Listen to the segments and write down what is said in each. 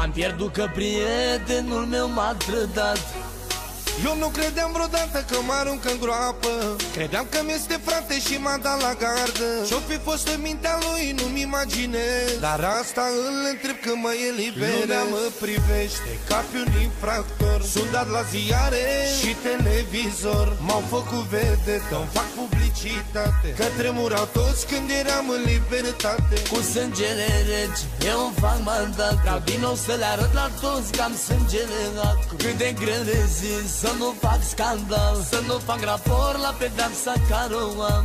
Am pierdut că prietenul meu m-a trădat. Eu nu credeam vreodată că mă aruncă în groapă. Credeam că mi-este frate și m-a dat la gardă. Ce-o fi fost în mintea lui nu-mi imaginez, dar asta îl întreb când mă eliberez. Lumea mă privește ca pe un infractor. Sunt dat la ziare și televizor. M-au făcut vedetă, îmi fac publicitate, că tremurau toți când eram în libertate. Cu sângele rece eu îmi fac mandat. Vreau din nou să le arăt la toți că am sângele acru. Cât de greu rezist să nu fac scandal, să nu fac raport la pedeapsa care o am.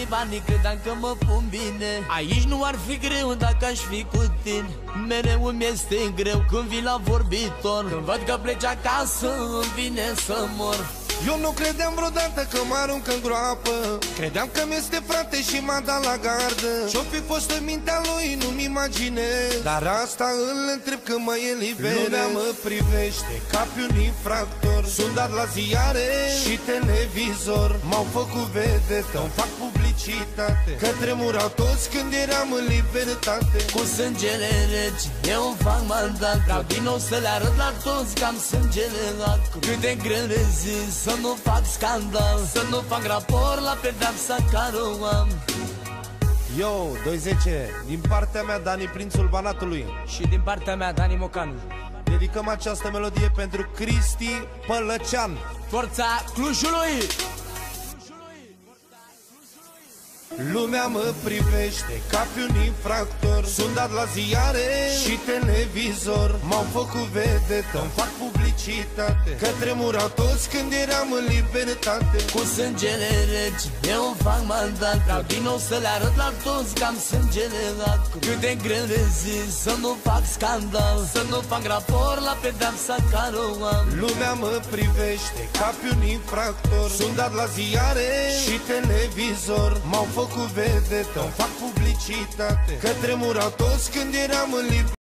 Banii, credeam că mă pun bine. Aici nu ar fi greu dacă aș fi cu tine. Mereu îmi este greu când vin la vorbitor. Când văd că pleci acasă îmi vine să mor. Eu nu credeam vreodată că mă aruncă în groapă. Credeam că mi-este frate și m-a dat la gardă. Ce-o fi fost în mintea lui nu-mi imaginez, dar asta îl întreb când mă eliberez. Lumea mă privește ca pe un infractor. Sunt dat la ziare și televizor. M-au făcut vedetă, îmi fac publicitate, că tremurau toți când eram în libertate. Cu sângele rece eu îmi fac mandat. Vreau din nou să le arăt la toți că am sângele acru. Cât de greu rezist să nu fac scandal, să nu fac raport la pedeapsa care o am. Yo, 210, din partea mea Dani Prințul Banatului Și din partea mea Dani Mocanu dedicăm această melodie pentru Cristi Pălăcean. Forța Clujului! Lumea mă privește ca pe un infractor. Sunt dat la ziare și televizor. M-au făcut vedetă, îmi fac publicitate, că tremurau toți când eram în libertate. Cu sângele rece eu îmi fac mandat. Vreau din nou să le arăt la toți că am sângele acru. Cât de greu rezist să nu fac scandal, să nu fac raport la pedeapsa care o am. Lumea mă privește ca pe un infractor. Sunt dat la ziare și televizor. M-au făcut vedetă, îmi fac publicitate, că tremurau toți când eram în libertate.